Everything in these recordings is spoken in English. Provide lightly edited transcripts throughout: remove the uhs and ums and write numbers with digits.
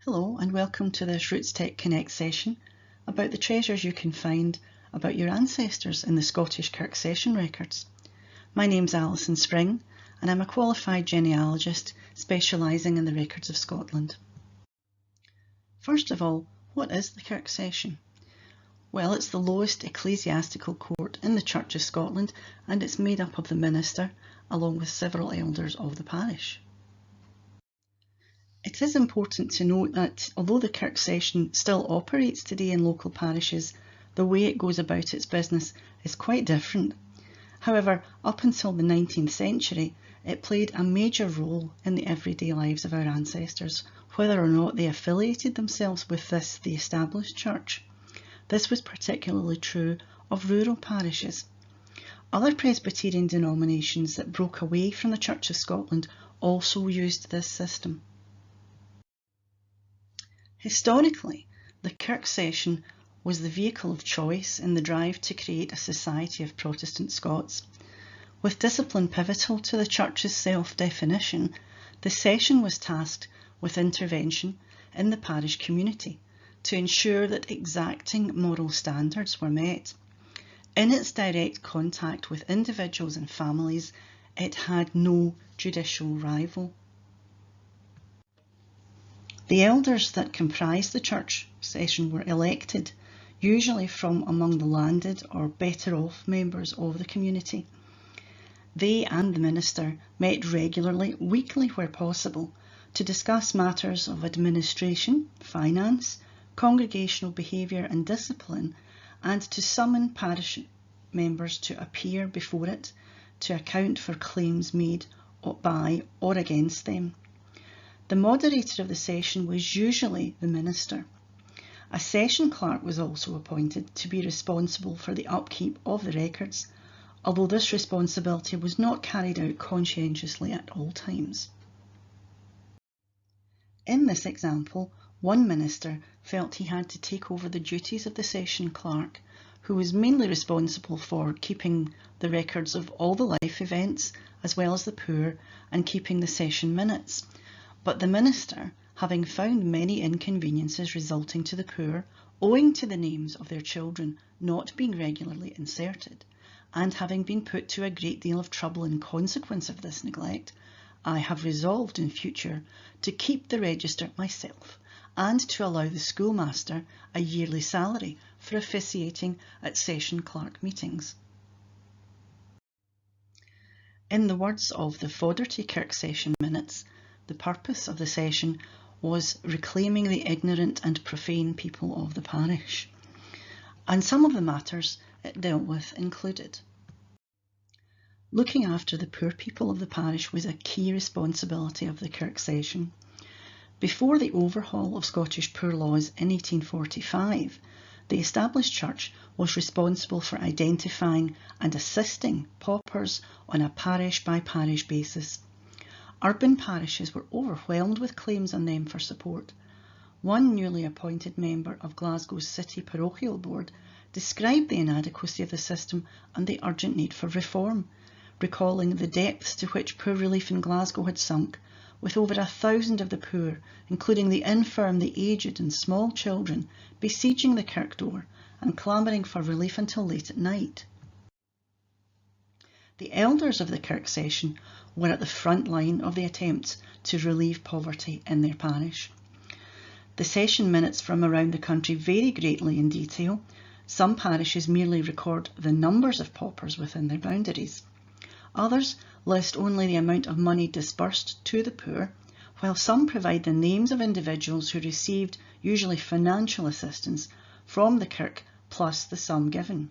Hello and welcome to this RootsTech Connect session about the treasures you can find about your ancestors in the Scottish Kirk Session Records. My name's Alison Spring and I'm a qualified genealogist specialising in the records of Scotland. First of all, what is the Kirk Session? Well, it's the lowest ecclesiastical court in the Church of Scotland and it's made up of the minister along with several elders of the parish. It is important to note that although the Kirk Session still operates today in local parishes, the way it goes about its business is quite different. However, up until the 19th century, it played a major role in the everyday lives of our ancestors, whether or not they affiliated themselves with the established church. This was particularly true of rural parishes. Other Presbyterian denominations that broke away from the Church of Scotland also used this system. Historically, the Kirk Session was the vehicle of choice in the drive to create a society of Protestant Scots. With discipline pivotal to the Church's self-definition, the session was tasked with intervention in the parish community to ensure that exacting moral standards were met. In its direct contact with individuals and families, it had no judicial rival. The elders that comprised the church session were elected, usually from among the landed or better off members of the community. They and the minister met regularly, weekly where possible, to discuss matters of administration, finance, congregational behaviour and discipline, and to summon parish members to appear before it to account for claims made by or against them. The moderator of the session was usually the minister. A session clerk was also appointed to be responsible for the upkeep of the records, although this responsibility was not carried out conscientiously at all times. In this example, one minister felt he had to take over the duties of the session clerk, who was mainly responsible for keeping the records of all the life events as well as the poor and keeping the session minutes. But the minister, having found many inconveniences resulting to the poor, owing to the names of their children not being regularly inserted, and having been put to a great deal of trouble in consequence of this neglect, I have resolved in future to keep the register myself and to allow the schoolmaster a yearly salary for officiating at session clerk meetings. In the words of the Fodderty Kirk Session minutes, the purpose of the session was reclaiming the ignorant and profane people of the parish, and some of the matters it dealt with included. Looking after the poor people of the parish was a key responsibility of the Kirk Session. Before the overhaul of Scottish poor laws in 1845, the established church was responsible for identifying and assisting paupers on a parish-by-parish basis. Urban parishes were overwhelmed with claims on them for support. One newly appointed member of Glasgow's City Parochial Board described the inadequacy of the system and the urgent need for reform, recalling the depths to which poor relief in Glasgow had sunk, with over 1,000 of the poor, including the infirm, the aged and small children, besieging the kirk door and clamouring for relief until late at night. The elders of the Kirk Session were at the front line of the attempts to relieve poverty in their parish. The session minutes from around the country vary greatly in detail. Some parishes merely record the numbers of paupers within their boundaries. Others list only the amount of money disbursed to the poor, while some provide the names of individuals who received usually financial assistance from the kirk plus the sum given.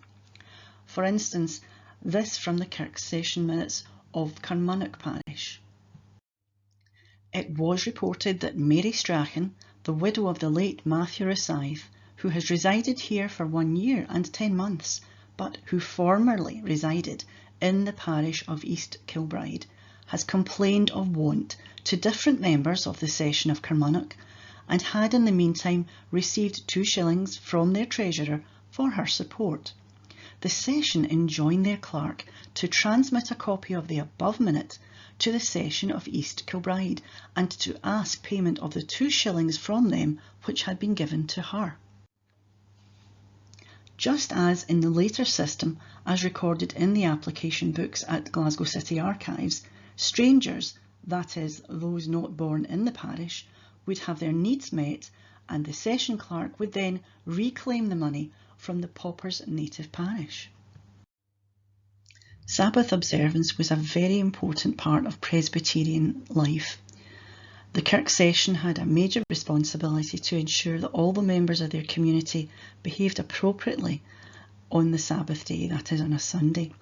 For instance, this from the Kirk Session minutes of Carmunnock parish. It was reported that Mary Strachan, the widow of the late Matthew Rosyth, who has resided here for 1 year and 10 months, but who formerly resided in the parish of East Kilbride, has complained of want to different members of the session of Carmunnock and had in the meantime received 2 shillings from their treasurer for her support. The session enjoined their clerk to transmit a copy of the above minute to the session of East Kilbride and to ask payment of the 2 shillings from them which had been given to her. Just as in the later system, as recorded in the application books at Glasgow City Archives, strangers, that is, those not born in the parish, would have their needs met, and the session clerk would then reclaim the money from the pauper's native parish. Sabbath observance was a very important part of Presbyterian life. The Kirk Session had a major responsibility to ensure that all the members of their community behaved appropriately on the Sabbath day, that is on a Sunday.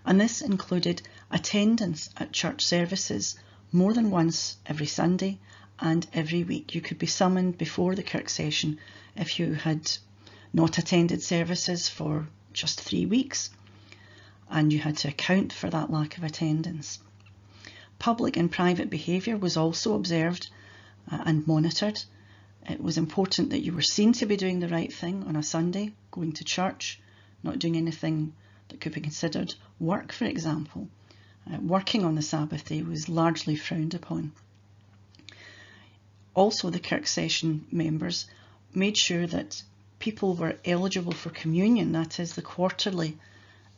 And this included attendance at church services more than once every Sunday and every week. You could be summoned before the Kirk Session if you had not attended services for just 3 weeks, and you had to account for that lack of attendance. Public and private behaviour was also observed and monitored. It was important that you were seen to be doing the right thing on a Sunday, going to church, not doing anything that could be considered work, for example. Working on the Sabbath day was largely frowned upon. Also, the Kirk Session members made sure that people were eligible for communion, that is the quarterly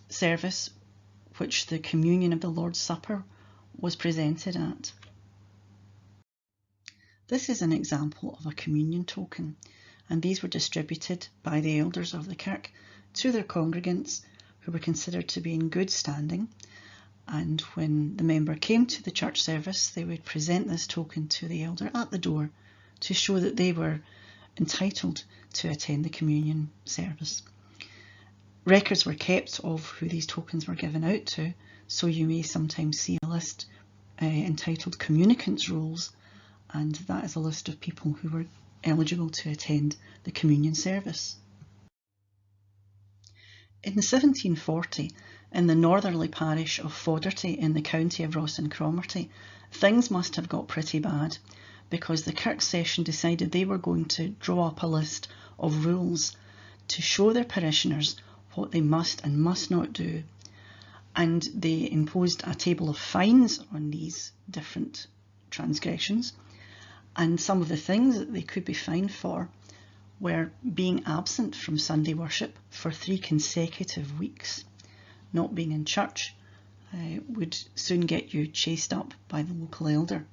service which the communion of the Lord's Supper was presented at. This is an example of a communion token, and these were distributed by the elders of the kirk to their congregants who were considered to be in good standing, and when the member came to the church service they would present this token to the elder at the door to show that they were entitled to attend the communion service. Records were kept of who these tokens were given out to, so you may sometimes see a list entitled Communicants' Rolls, and that is a list of people who were eligible to attend the communion service. In 1740, in the northerly parish of Fodderty in the county of Ross and Cromarty, things must have got pretty bad, because the Kirk Session decided they were going to draw up a list of rules to show their parishioners what they must and must not do, and they imposed a table of fines on these different transgressions. And some of the things that they could be fined for were being absent from Sunday worship for 3 consecutive weeks. Not being in church would soon get you chased up by the local elder.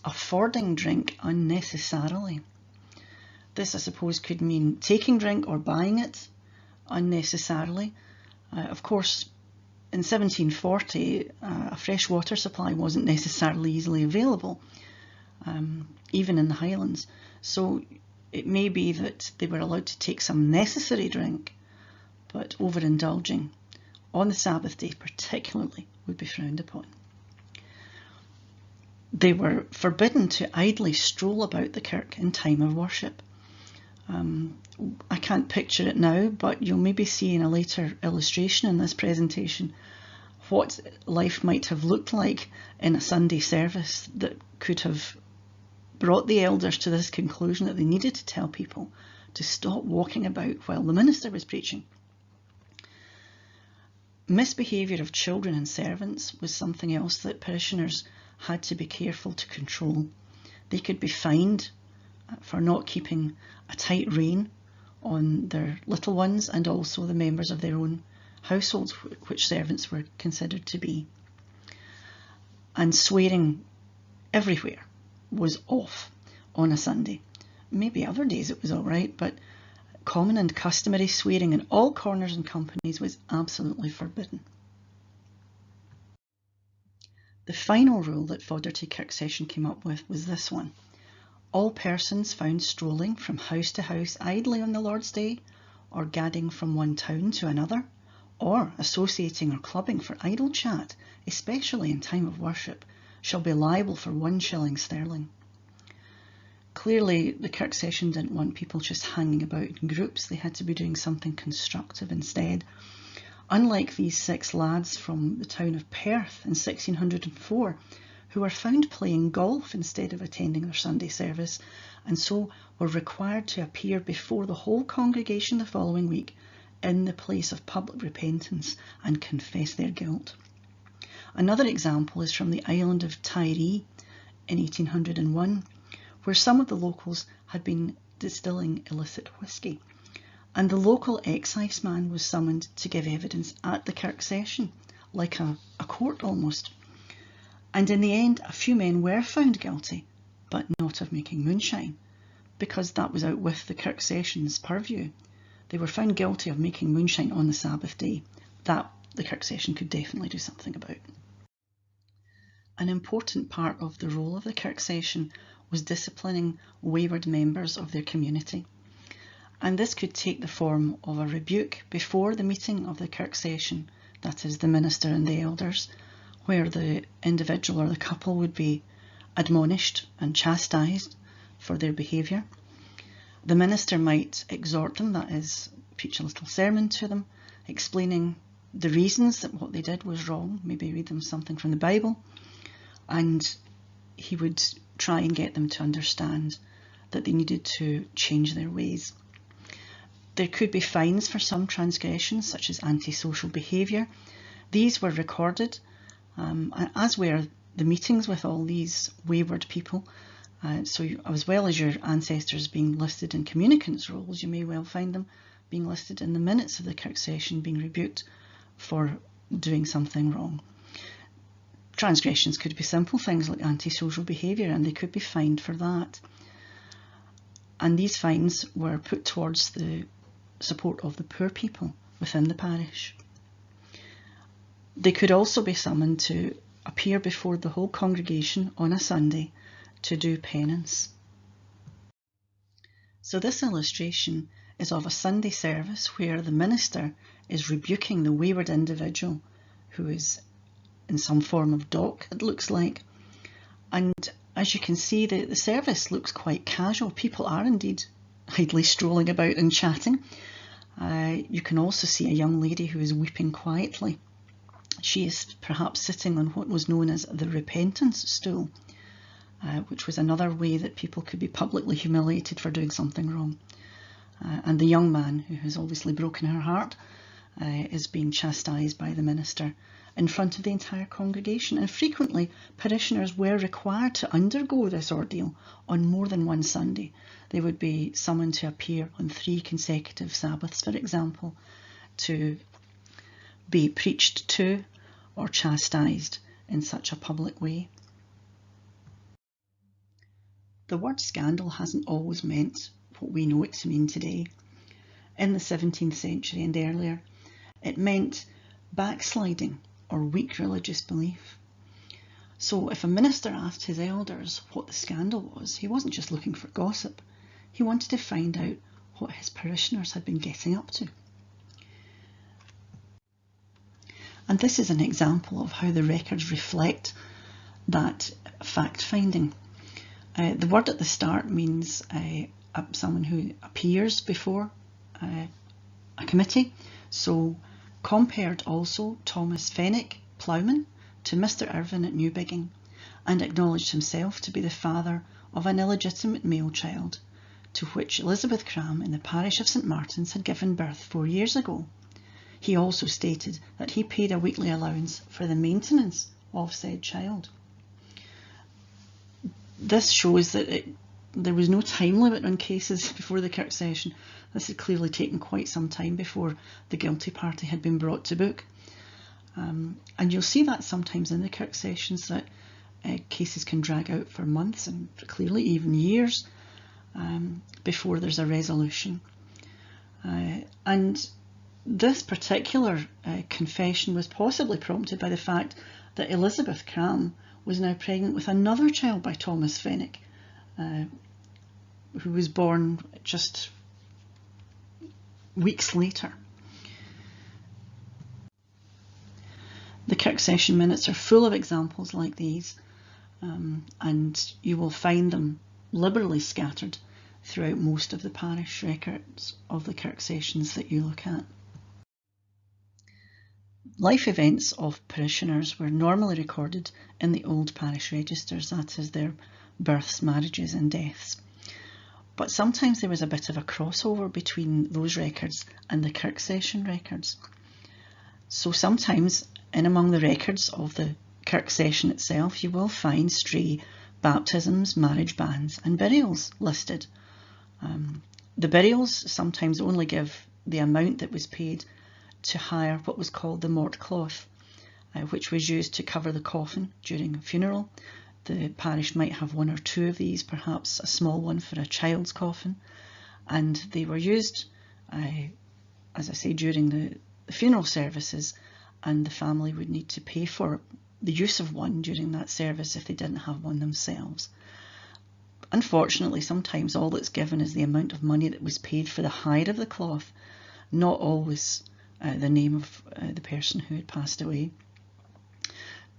Affording drink unnecessarily. This, I suppose, could mean taking drink or buying it unnecessarily. Of course, in 1740, a fresh water supply wasn't necessarily easily available, even in the Highlands. So it may be that they were allowed to take some necessary drink, but overindulging on the Sabbath day particularly would be frowned upon. They were forbidden to idly stroll about the kirk in time of worship. I can't picture it now, but you'll maybe see in a later illustration in this presentation what life might have looked like in a Sunday service that could have brought the elders to this conclusion that they needed to tell people to stop walking about while the minister was preaching. Misbehaviour of children and servants was something else that parishioners had to be careful to control. They could be fined for not keeping a tight rein on their little ones and also the members of their own households, which servants were considered to be. And swearing everywhere was off on a Sunday. Maybe other days it was all right, but common and customary swearing in all corners and companies was absolutely forbidden. The final rule that Fodderty Kirk Session came up with was this one. All persons found strolling from house to house idly on the Lord's Day, or gadding from one town to another, or associating or clubbing for idle chat, especially in time of worship, shall be liable for 1 shilling sterling. Clearly, the Kirk Session didn't want people just hanging about in groups. They had to be doing something constructive instead. Unlike these 6 lads from the town of Perth in 1604, who were found playing golf instead of attending their Sunday service, and so were required to appear before the whole congregation the following week in the place of public repentance and confess their guilt. Another example is from the island of Tiree in 1801, where some of the locals had been distilling illicit whisky, and the local exciseman was summoned to give evidence at the Kirk Session, like a court almost. And in the end, a few men were found guilty, but not of making moonshine, because that was out with the Kirk Session's purview. They were found guilty of making moonshine on the Sabbath day. That the Kirk Session could definitely do something about. An important part of the role of the Kirk Session was disciplining wayward members of their community. And this could take the form of a rebuke before the meeting of the Kirk Session, that is, the minister and the elders, where the individual or the couple would be admonished and chastised for their behaviour. The minister might exhort them, that is, preach a little sermon to them, explaining the reasons that what they did was wrong, maybe read them something from the Bible, and he would try and get them to understand that they needed to change their ways. There could be fines for some transgressions, such as antisocial behaviour. These were recorded, as were the meetings with all these wayward people. So as well as your ancestors being listed in communicants' rolls, you may well find them being listed in the minutes of the Kirk Session, being rebuked for doing something wrong. Transgressions could be simple things like antisocial behaviour, and they could be fined for that. And these fines were put towards the support of the poor people within the parish. They could also be summoned to appear before the whole congregation on a Sunday to do penance. So this illustration is of a Sunday service where the minister is rebuking the wayward individual who is in some form of dock, it looks like. And as you can see, the service looks quite casual. People are indeed idly strolling about and chatting. You can also see a young lady who is weeping quietly. She is perhaps sitting on what was known as the repentance stool, which was another way that people could be publicly humiliated for doing something wrong. And the young man, who has obviously broken her heart, is being chastised by the minister in front of the entire congregation. And frequently, parishioners were required to undergo this ordeal on more than one Sunday. They would be summoned to appear on 3 consecutive Sabbaths, for example, to be preached to or chastised in such a public way. The word scandal hasn't always meant what we know it to mean today. In the 17th century and earlier, it meant backsliding or weak religious belief. So if a minister asked his elders what the scandal was, he wasn't just looking for gossip. He wanted to find out what his parishioners had been getting up to. And this is an example of how the records reflect that fact-finding. The word at the start means someone who appears before a committee. So compared also Thomas Fenwick, ploughman, to Mr. Irvine at Newbigging, and acknowledged himself to be the father of an illegitimate male child, to which Elizabeth Cram in the parish of St. Martin's had given birth 4 years ago. He also stated that he paid a weekly allowance for the maintenance of said child. This shows that there was no time limit on cases before the Kirk Session. This had clearly taken quite some time before the guilty party had been brought to book. And you'll see that sometimes in the Kirk Sessions, that cases can drag out for months and clearly even years before there's a resolution. And this particular confession was possibly prompted by the fact that Elizabeth Cram was now pregnant with another child by Thomas Fenwick, who was born just weeks later. The Kirk Session minutes are full of examples like these, and you will find them liberally scattered throughout most of the parish records of the Kirk Sessions that you look at. Life events of parishioners were normally recorded in the old parish registers, that is, their births, marriages and deaths. But sometimes there was a bit of a crossover between those records and the Kirk Session records. So sometimes in among the records of the Kirk Session itself, you will find stray baptisms, marriage bans and burials listed. The burials sometimes only give the amount that was paid to hire what was called the mort cloth, which was used to cover the coffin during a funeral. The parish might have one or two of these, perhaps a small one for a child's coffin, and they were used, as I say, during the funeral services, and the family would need to pay for the use of one during that service if they didn't have one themselves. Unfortunately, sometimes all that's given is the amount of money that was paid for the hire of the cloth, not always the name of the person who had passed away.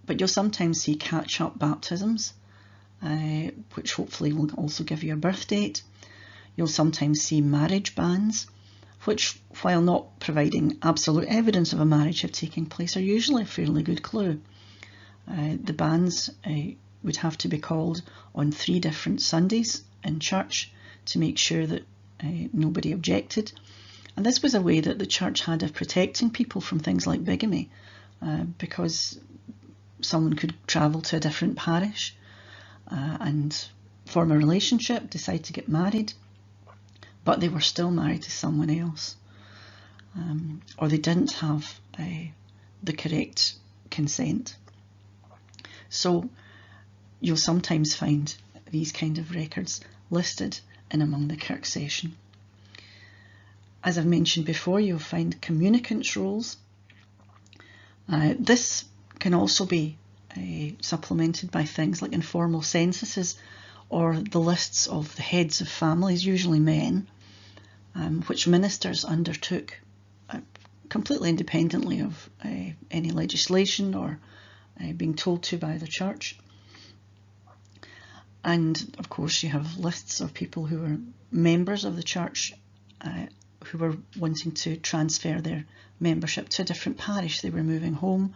But you'll sometimes see catch-up baptisms, which hopefully will also give you a birth date. You'll sometimes see marriage bans, which, while not providing absolute evidence of a marriage have taken place, are usually a fairly good clue. The bans would have to be called on 3 different Sundays in church to make sure that nobody objected. And this was a way that the church had of protecting people from things like bigamy, because someone could travel to a different parish and form a relationship, decide to get married, but they were still married to someone else, or they didn't have the correct consent. So you'll sometimes find these kind of records listed in among the Kirk Session. As I've mentioned before, you'll find communicants' rolls. This can also be supplemented by things like informal censuses or the lists of the heads of families, usually men, which ministers undertook completely independently of any legislation or being told to by the church. And of course you have lists of people who were members of the church who were wanting to transfer their membership to a different parish. They were moving home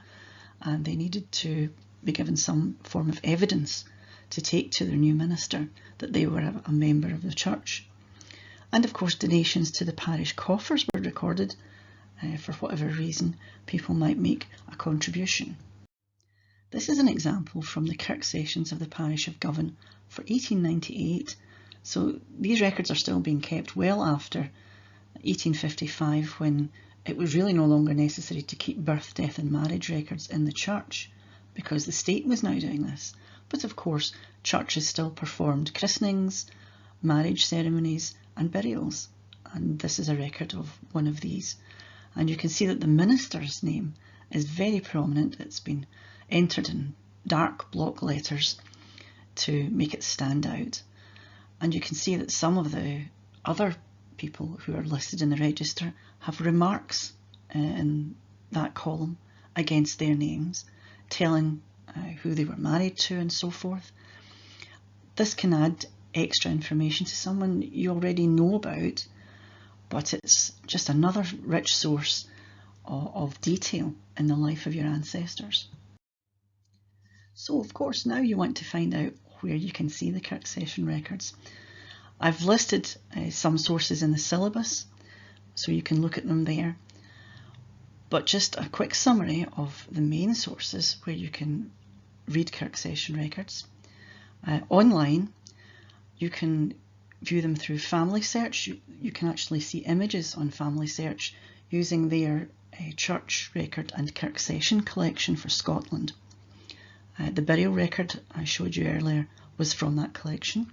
and they needed to be given some form of evidence to take to their new minister that they were a member of the church. And of course donations to the parish coffers were recorded. For whatever reason, people might make a contribution. This is an example from the Kirk Sessions of the parish of Govan for 1898. So these records are still being kept well after 1855, when it was really no longer necessary to keep birth, death and marriage records in the church because the state was now doing this. But of course, churches still performed christenings, marriage ceremonies and burials, and this is a record of one of these. And you can see that the minister's name is very prominent. It's been entered in dark block letters to make it stand out. And you can see that some of the other people who are listed in the register have remarks in that column against their names, telling who they were married to and so forth. This can add extra information to someone you already know about, but it's just another rich source of detail in the life of your ancestors. So of course now you want to find out where you can see the Kirk Session records. I've listed some sources in the syllabus, so you can look at them there. But just a quick summary of the main sources where you can read Kirk Session records. Online, you can view them through FamilySearch. You can actually see images on FamilySearch using their church record and Kirk Session collection for Scotland. The burial record I showed you earlier was from that collection.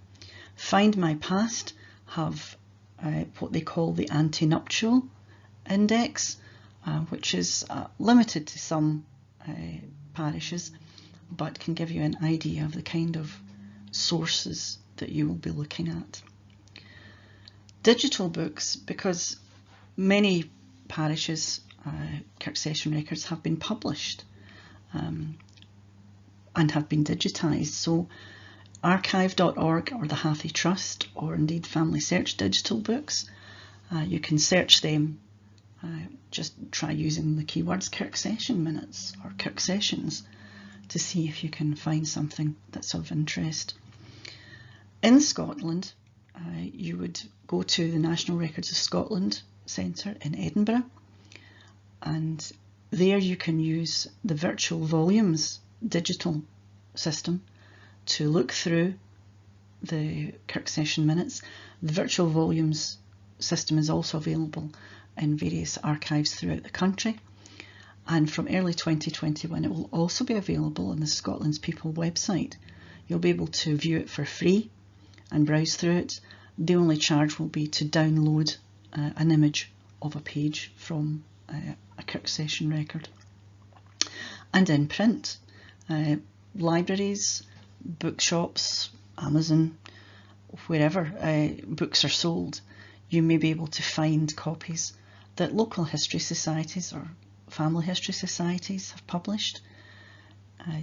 Find My Past have what they call the antenuptial index, which is limited to some parishes, but can give you an idea of the kind of sources that you will be looking at. Digital books, because many parishes' Kirk Session records have been published and have been digitised. So archive.org or the Hathi Trust, or indeed FamilySearch digital books, you can search them. Just try using the keywords Kirk Session minutes or Kirk Sessions to see if you can find something that's of interest. In Scotland, you would go to the National Records of Scotland Centre in Edinburgh, and there you can use the virtual volumes digital system to look through the Kirk Session minutes. The virtual volumes system is also available in various archives throughout the country, and from early 2021 it will also be available on the Scotland's People website. You'll be able to view it for free and browse through it. The only charge will be to download an image of a page from a Kirk Session record. And in print, libraries, bookshops, Amazon, wherever books are sold, you may be able to find copies that local history societies or family history societies have published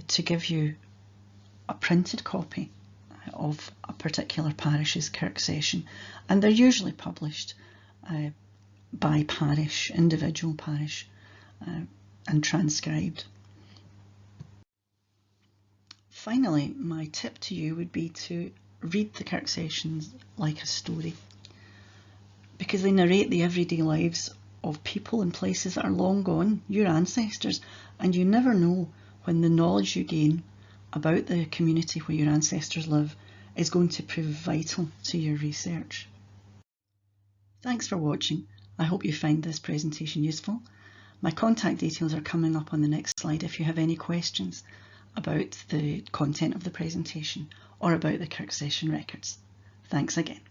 to give you a printed copy of a particular parish's Kirk Session, and they're usually published by parish, individual parish, and transcribed. Finally, my tip to you would be to read the Kirk Sessions like a story, because they narrate the everyday lives of people and places that are long gone, your ancestors, and you never know when the knowledge you gain about the community where your ancestors live is going to prove vital to your research. Thanks for watching. I hope you find this presentation useful. My contact details are coming up on the next slide if you have any questions about the content of the presentation or about the Kirk Session Records. Thanks again.